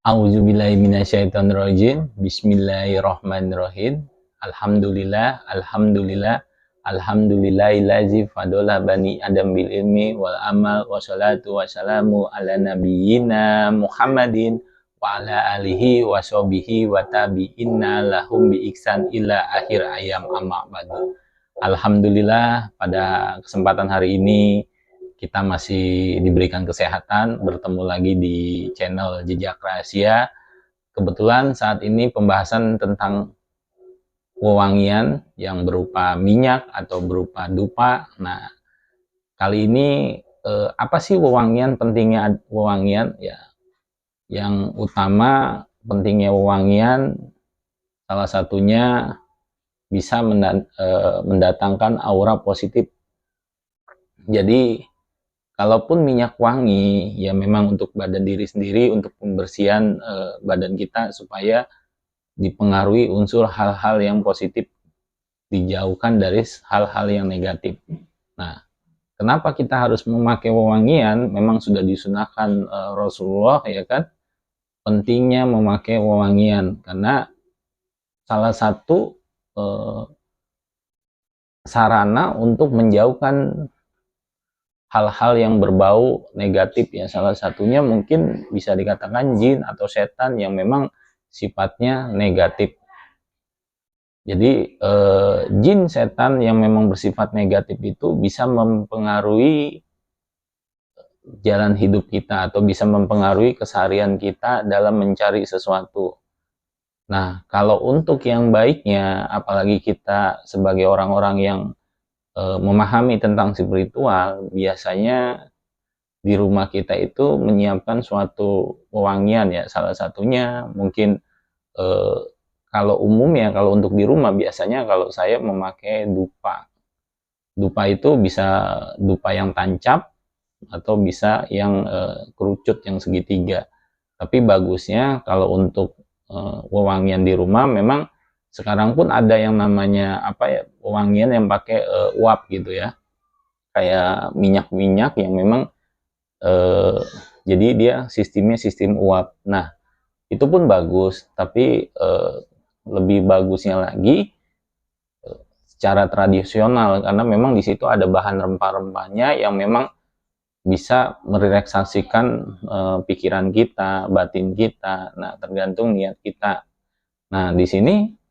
A'udzubillahi minasyaitonirrajim. Bismillahirrahmanirrahim. Alhamdulillah. Alhamdulillahillazi fadola bani adam bil ilmi wal amal wassalatu wassalamu ala nabiyyina Muhammadin wa ala alihi wa sahbihi wa tabi'inna lahum bi ihsan ila akhir ayam amma ba'du. Alhamdulillah, pada kesempatan hari ini kita masih diberikan kesehatan, bertemu lagi di channel Jejak Rahasia. Kebetulan saat ini pembahasan tentang wewangian yang berupa minyak atau berupa dupa. Nah, kali ini apa sih wewangian, pentingnya wewangian? Ya, yang utama pentingnya wewangian salah satunya bisa mendatangkan aura positif. Jadi kalaupun minyak wangi, ya memang untuk badan diri sendiri, untuk pembersihan badan kita supaya dipengaruhi unsur hal-hal yang positif, dijauhkan dari hal-hal yang negatif. Nah, kenapa kita harus memakai wewangian? Memang sudah disunahkan Rasulullah, ya kan? Pentingnya memakai wewangian karena salah satu sarana untuk menjauhkan hal-hal yang berbau negatif, ya salah satunya mungkin bisa dikatakan jin atau setan yang memang sifatnya negatif. Jadi jin setan yang memang bersifat negatif itu bisa mempengaruhi jalan hidup kita atau bisa mempengaruhi keseharian kita dalam mencari sesuatu. Nah, kalau untuk yang baiknya, apalagi kita sebagai orang-orang yang memahami tentang spiritual, biasanya di rumah kita itu menyiapkan suatu wewangian, ya salah satunya mungkin kalau umum ya, kalau untuk di rumah biasanya kalau saya memakai dupa. Dupa itu bisa dupa yang tancap atau bisa yang kerucut yang segitiga. Tapi bagusnya kalau untuk wewangian di rumah, memang sekarang pun ada yang namanya apa ya, wewangian yang pakai uap gitu ya, kayak minyak-minyak yang memang jadi dia sistemnya sistem uap. Nah, itu pun bagus, tapi lebih bagusnya lagi secara tradisional, karena memang di situ ada bahan rempah-rempahnya yang memang bisa merelaksasikan pikiran kita, batin kita. Nah, tergantung niat kita. Nah, di sini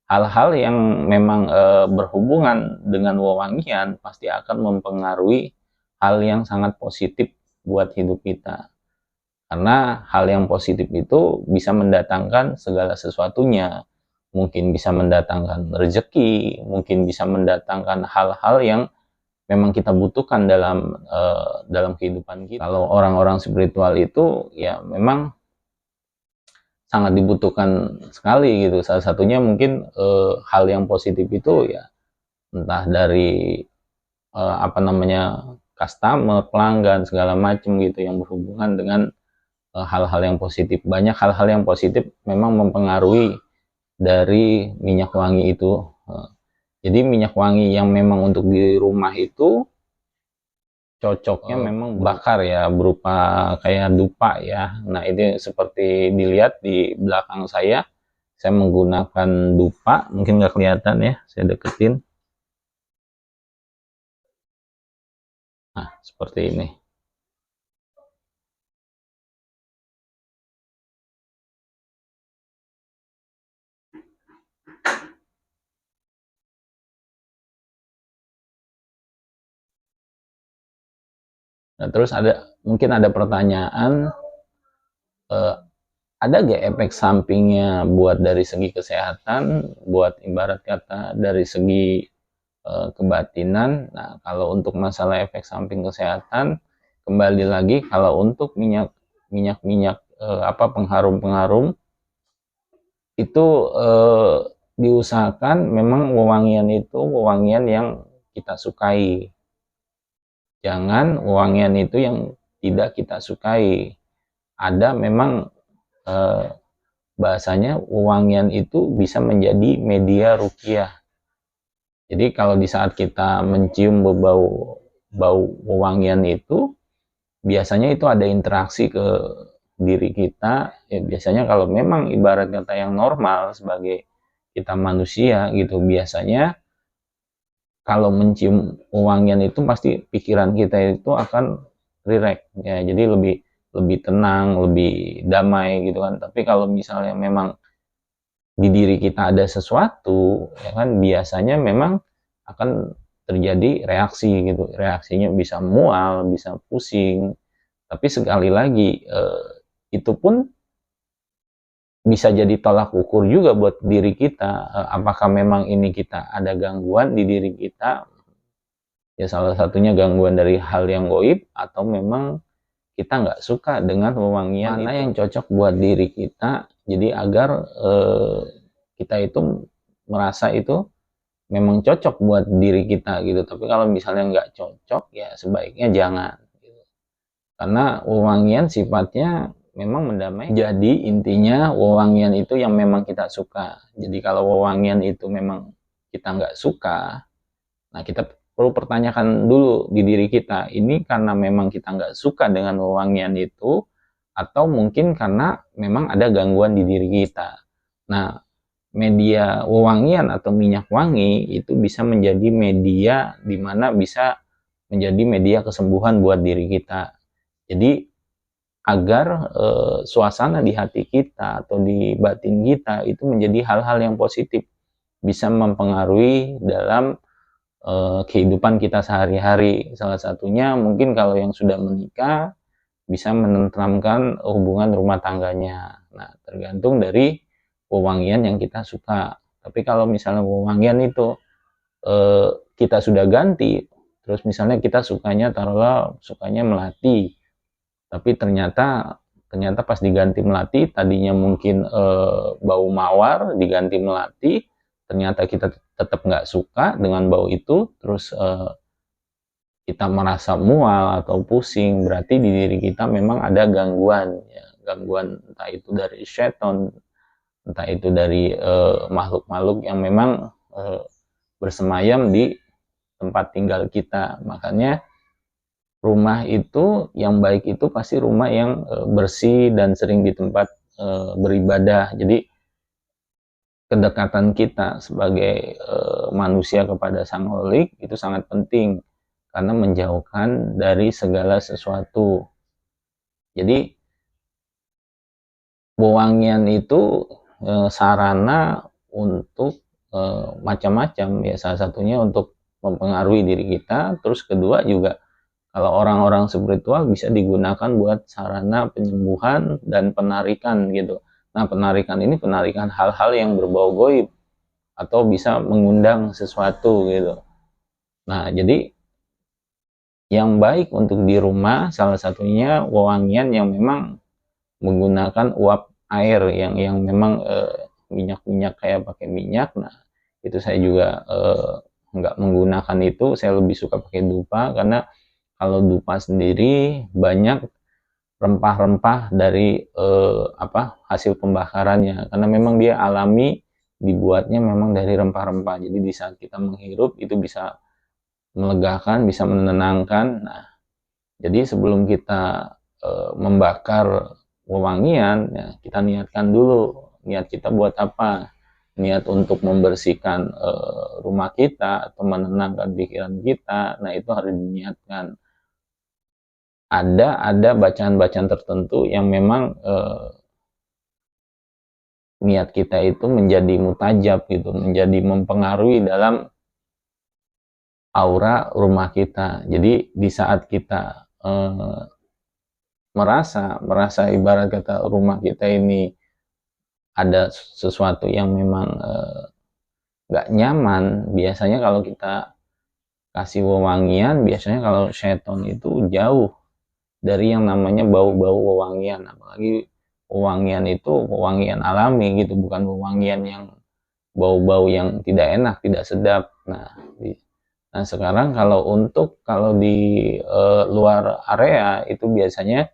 hal-hal yang memang berhubungan dengan wewangian pasti akan mempengaruhi hal yang sangat positif buat hidup kita. Karena hal yang positif itu bisa mendatangkan segala sesuatunya. Mungkin bisa mendatangkan rezeki, mungkin bisa mendatangkan hal-hal yang memang kita butuhkan dalam kehidupan kita. Kalau orang-orang spiritual itu ya memang sangat dibutuhkan sekali gitu. Salah satunya mungkin hal yang positif itu ya entah dari apa namanya, customer, pelanggan, segala macam gitu yang berhubungan dengan hal-hal yang positif. Banyak hal-hal yang positif memang mempengaruhi dari minyak wangi itu. Jadi minyak wangi yang memang untuk di rumah itu cocoknya memang bakar ya, berupa kayak dupa ya. Nah, ini seperti dilihat di belakang saya menggunakan dupa, mungkin nggak kelihatan ya, saya deketin. Nah, seperti ini. Nah, terus mungkin ada pertanyaan, ada gak efek sampingnya buat dari segi kesehatan, buat ibarat kata dari segi kebatinan. Nah, kalau untuk masalah efek samping kesehatan, kembali lagi kalau untuk minyak pengharum itu diusahakan memang wewangian itu wewangian yang kita sukai. Jangan wewangian itu yang tidak kita sukai. Ada memang bahasanya wewangian itu bisa menjadi media ruqyah. Jadi kalau di saat kita mencium bau wewangian itu, biasanya itu ada interaksi ke diri kita, ya biasanya kalau memang ibarat kata yang normal sebagai kita manusia gitu, biasanya kalau mencium wangian itu pasti pikiran kita itu akan rileks ya, jadi lebih lebih tenang, lebih damai gitu kan. Tapi kalau misalnya memang di diri kita ada sesuatu ya kan, biasanya memang akan terjadi reaksi gitu, reaksinya bisa mual, bisa pusing. Tapi sekali lagi itu pun bisa jadi tolak ukur juga buat diri kita, apakah memang ini kita ada gangguan di diri kita, ya salah satunya gangguan dari hal yang goib, atau memang kita nggak suka dengan wewangian mana itu yang cocok buat diri kita, jadi agar kita itu merasa itu memang cocok buat diri kita gitu. Tapi kalau misalnya nggak cocok ya sebaiknya jangan gitu. Karena wewangian sifatnya memang mendamai, jadi intinya wewangian itu yang memang kita suka. Jadi kalau wewangian itu memang kita nggak suka, nah kita perlu pertanyakan dulu di diri kita, ini karena memang kita nggak suka dengan wewangian itu, atau mungkin karena memang ada gangguan di diri kita. Nah, media wewangian atau minyak wangi itu bisa menjadi media di mana bisa menjadi media kesembuhan buat diri kita. Jadi agar suasana di hati kita atau di batin kita itu menjadi hal-hal yang positif, bisa mempengaruhi dalam kehidupan kita sehari-hari. Salah satunya mungkin kalau yang sudah menikah bisa menenteramkan hubungan rumah tangganya. Nah, tergantung dari wewangian yang kita suka. Tapi kalau misalnya wewangian itu kita sudah ganti, terus misalnya kita sukanya, taruhlah sukanya melati, tapi ternyata ternyata pas diganti melati, tadinya mungkin bau mawar, diganti melati, ternyata kita tetap nggak suka dengan bau itu, terus kita merasa mual atau pusing, berarti di diri kita memang ada gangguan ya, gangguan entah itu dari setan, entah itu dari makhluk-makhluk yang memang bersemayam di tempat tinggal kita. Makanya rumah itu yang baik itu pasti rumah yang bersih dan sering di tempat beribadah. Jadi kedekatan kita sebagai manusia kepada Sang Holik itu sangat penting karena menjauhkan dari segala sesuatu. Jadi wewangian itu sarana untuk macam-macam ya, salah satunya untuk mempengaruhi diri kita, terus kedua juga kalau orang-orang spiritual bisa digunakan buat sarana penyembuhan dan penarikan gitu. Nah, penarikan ini penarikan hal-hal yang berbau goib atau bisa mengundang sesuatu gitu. Nah, jadi yang baik untuk di rumah salah satunya wewangian yang memang menggunakan uap air yang memang minyak-minyak, kayak pakai minyak. Nah, itu saya juga nggak menggunakan itu, saya lebih suka pakai dupa, karena kalau dupa sendiri banyak rempah-rempah dari hasil pembakarannya, karena memang dia alami, dibuatnya memang dari rempah-rempah. Jadi di saat kita menghirup itu bisa melegakan, bisa menenangkan. Nah, jadi sebelum kita membakar wewangian, ya, kita niatkan dulu, niat kita buat apa? Niat untuk membersihkan rumah kita atau menenangkan pikiran kita. Nah, itu harus diniatkan. Ada bacaan-bacaan tertentu yang memang niat kita itu menjadi mutajab gitu, menjadi mempengaruhi dalam aura rumah kita. Jadi di saat kita merasa ibarat kata rumah kita ini ada sesuatu yang memang nggak nyaman, biasanya kalau kita kasih wewangian, biasanya kalau setan itu jauh dari yang namanya bau-bau wewangian. Apalagi wewangian itu wewangian alami gitu, bukan wewangian yang bau-bau yang tidak enak, tidak sedap. Nah, sekarang kalau di luar area itu biasanya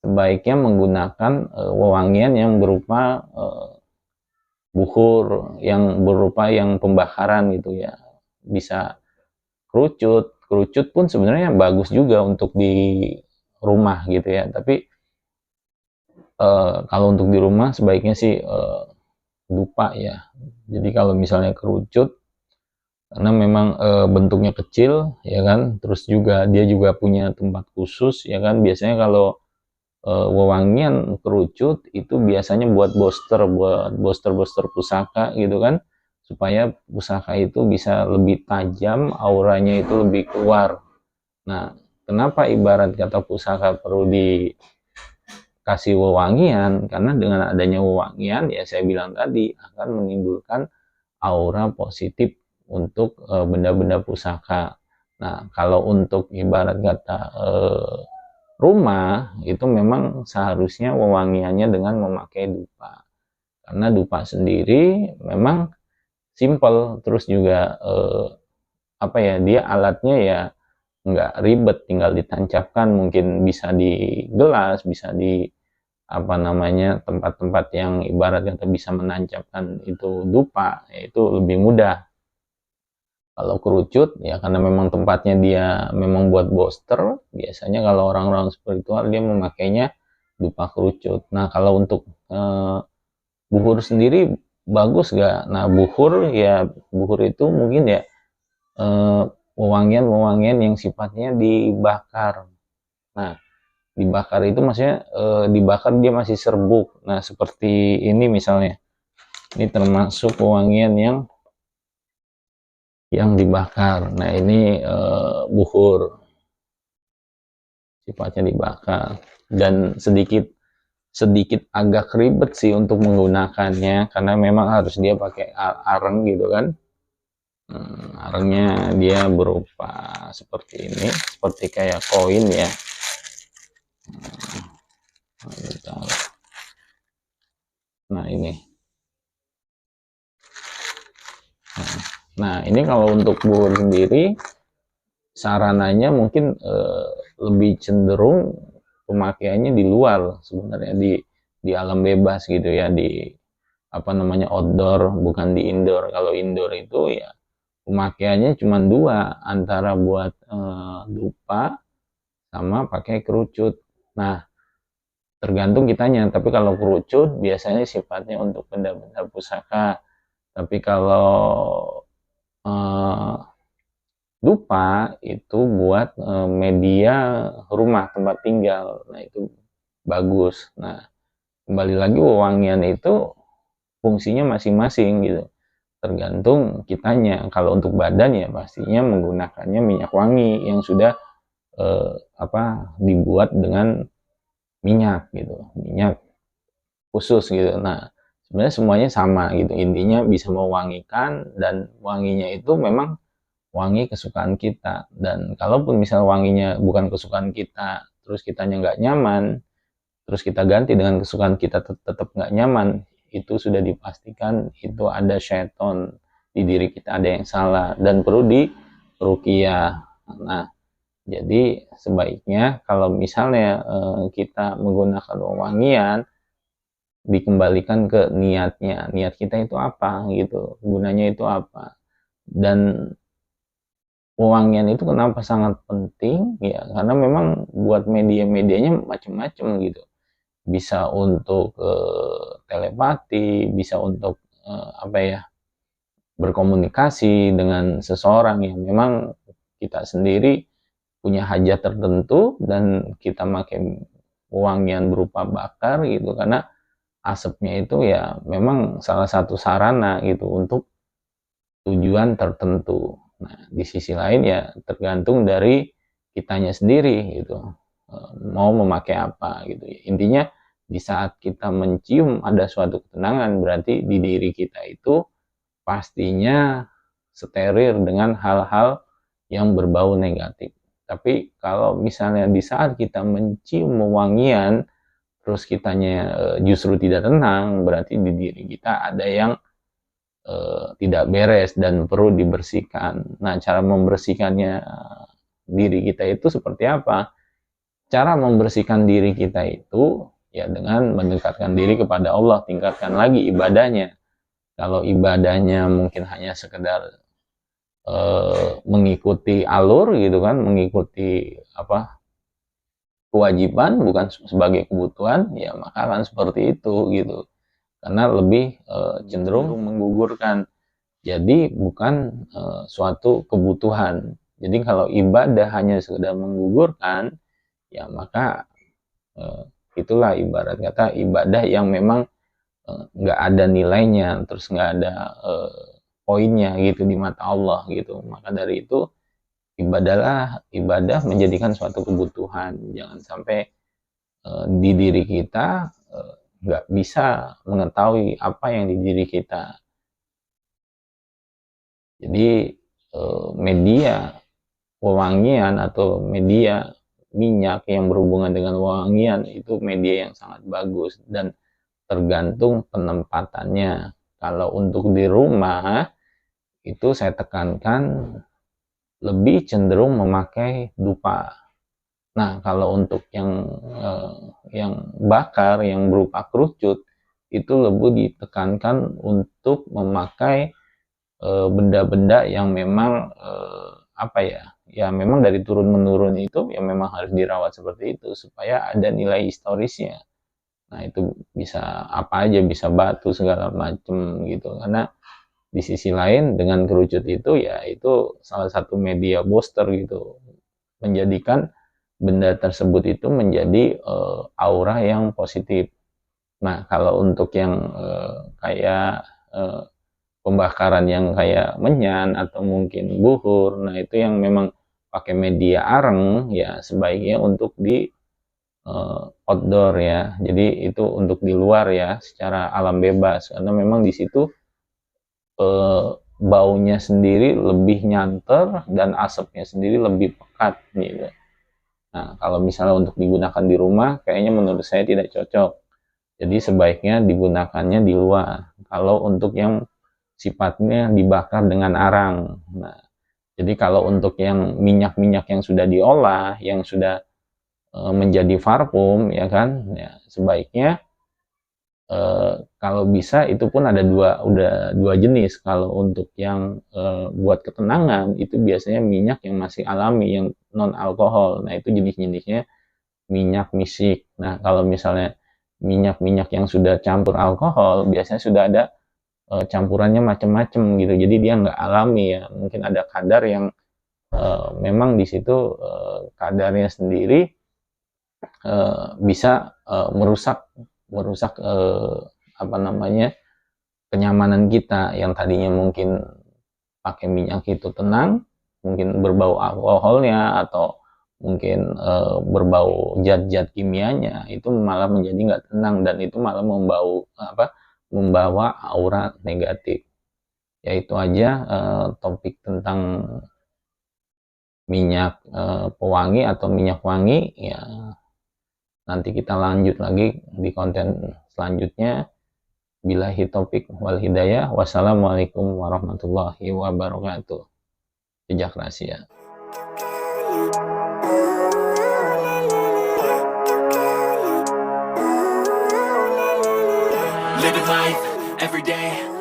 sebaiknya menggunakan wewangian yang berupa buhur, yang berupa yang pembakaran gitu ya. Bisa kerucut pun sebenarnya bagus juga untuk di rumah gitu ya. Tapi Kalau untuk di rumah sebaiknya sih dupa ya. Jadi kalau misalnya kerucut, karena memang bentuknya kecil ya kan, terus juga dia juga punya tempat khusus ya kan. Biasanya kalau wewangian kerucut itu biasanya buat booster pusaka gitu kan, supaya pusaka itu bisa lebih tajam, auranya itu lebih keluar. Nah, kenapa ibarat kata pusaka perlu dikasih wewangian? Karena dengan adanya wewangian ya saya bilang tadi akan menimbulkan aura positif untuk benda-benda pusaka. Nah, kalau untuk ibarat kata rumah itu memang seharusnya wewangiannya dengan memakai dupa. Karena dupa sendiri memang simple, terus juga apa ya, dia alatnya ya nggak ribet, tinggal ditancapkan, mungkin bisa di gelas, bisa di apa namanya, tempat-tempat yang ibarat kata bisa menancapkan itu dupa, itu lebih mudah. Kalau kerucut ya karena memang tempatnya dia memang buat booster, biasanya kalau orang-orang spiritual dia memakainya dupa kerucut. Nah kalau untuk buhur sendiri bagus gak? Nah buhur itu mungkin ya wewangian-wewangian yang sifatnya dibakar. Nah dibakar itu maksudnya dibakar dia masih serbuk. Nah seperti ini misalnya, ini termasuk wewangian yang dibakar. Nah ini buhur, sifatnya dibakar, dan sedikit sedikit agak ribet sih untuk menggunakannya karena memang harus dia pakai areng gitu kan. Arengnya dia berupa seperti ini, seperti kayak koin ya. Nah ini, nah ini kalau untuk buhur sendiri sarananya mungkin lebih cenderung pemakaiannya di luar sebenarnya, di alam bebas gitu ya, di apa namanya, outdoor, bukan di indoor. Kalau indoor itu ya pemakaiannya cuma dua, antara buat dupa sama pakai kerucut. Nah tergantung kitanya, tapi kalau kerucut biasanya sifatnya untuk benda-benda pusaka, tapi kalau dupa itu buat media rumah, tempat tinggal. Nah itu bagus. Nah kembali lagi, wewangian itu fungsinya masing-masing gitu, tergantung kitanya. Kalau untuk badan ya pastinya menggunakannya minyak wangi yang sudah dibuat dengan minyak gitu, minyak khusus gitu. Nah sebenarnya semuanya sama gitu, intinya bisa mewangikan, dan wanginya itu memang wangi kesukaan kita. Dan kalaupun misal wanginya bukan kesukaan kita, terus kitanya nggak nyaman, terus kita ganti dengan kesukaan kita tetap nggak nyaman, itu sudah dipastikan itu ada syaiton di diri kita, ada yang salah dan perlu diruqyah. Nah jadi sebaiknya kalau misalnya kita menggunakan wewangian, dikembalikan ke niatnya, niat kita itu apa gitu, gunanya itu apa. Dan wewangian itu kenapa sangat penting ya, karena memang buat media-medianya macam-macam gitu, bisa untuk telepati, bisa untuk apa ya, berkomunikasi dengan seseorang yang memang kita sendiri punya hajat tertentu, dan kita pakai wewangian berupa bakar gitu, karena asapnya itu ya memang salah satu sarana gitu untuk tujuan tertentu. Nah di sisi lain ya tergantung dari kitanya sendiri gitu, mau memakai apa gitu. Intinya di saat kita mencium ada suatu ketenangan, berarti di diri kita itu pastinya steril dengan hal-hal yang berbau negatif. Tapi kalau misalnya di saat kita mencium wewangian terus kitanya justru tidak tenang, berarti di diri kita ada yang tidak beres dan perlu dibersihkan. Nah cara membersihkannya diri kita itu seperti apa? Cara membersihkan diri kita itu ya dengan mendekatkan diri kepada Allah, tingkatkan lagi ibadahnya. Kalau ibadahnya mungkin hanya sekedar mengikuti alur gitu kan, mengikuti apa, kewajiban, bukan sebagai kebutuhan, ya maka akan seperti itu gitu. Karena lebih cenderung menggugurkan. Jadi bukan suatu kebutuhan. Jadi kalau ibadah hanya sekedar menggugurkan, ya maka itulah ibarat kata ibadah yang memang nggak ada nilainya, terus nggak ada poinnya gitu di mata Allah gitu. Maka dari itu ibadah menjadikan suatu kebutuhan. Jangan sampai di diri kita nggak bisa mengetahui apa yang di diri kita. Jadi media wewangian atau media minyak yang berhubungan dengan wewangian itu media yang sangat bagus dan tergantung penempatannya. Kalau untuk di rumah itu saya tekankan lebih cenderung memakai dupa. Nah, kalau untuk yang bakar yang berupa kerucut itu lebih ditekankan untuk memakai benda-benda yang memang apa ya memang dari turun menurun itu ya memang harus dirawat seperti itu supaya ada nilai historisnya. Nah, itu bisa apa aja, bisa batu segala macam gitu. Karena di sisi lain dengan kerucut itu ya itu salah satu media booster gitu, menjadikan benda tersebut itu menjadi aura yang positif. Nah, kalau untuk yang kayak pembakaran yang kayak menyan atau mungkin buhur, nah itu yang memang pakai media areng ya sebaiknya untuk di outdoor ya. Jadi itu untuk di luar ya, secara alam bebas karena memang di situ baunya sendiri lebih nyanter dan asapnya sendiri lebih pekat gitu. Nah, kalau misalnya untuk digunakan di rumah, kayaknya menurut saya tidak cocok. Jadi sebaiknya digunakannya di luar. Kalau untuk yang sifatnya dibakar dengan arang. Nah, jadi kalau untuk yang minyak-minyak yang sudah diolah, yang sudah menjadi parfum, ya kan, ya sebaiknya kalau bisa itu pun ada udah dua jenis. Kalau untuk yang buat ketenangan itu biasanya minyak yang masih alami, yang non alkohol. Nah itu jenis-jenisnya minyak misik. Nah kalau misalnya minyak-minyak yang sudah campur alkohol, biasanya sudah ada campurannya macam-macam gitu. Jadi dia nggak alami ya. Mungkin ada kadar yang memang di situ kadarnya sendiri bisa merusak apa namanya kenyamanan kita yang tadinya mungkin pakai minyak itu tenang, mungkin berbau alkoholnya atau mungkin berbau zat-zat kimianya itu malah menjadi nggak tenang dan itu malah membawa aura negatif. Ya itu aja topik tentang minyak pewangi atau minyak wangi ya. Nanti kita lanjut lagi di konten selanjutnya. Billahi taufik wal hidayah. Wassalamualaikum warahmatullahi wabarakatuh. Jejak rahasia. Living life every day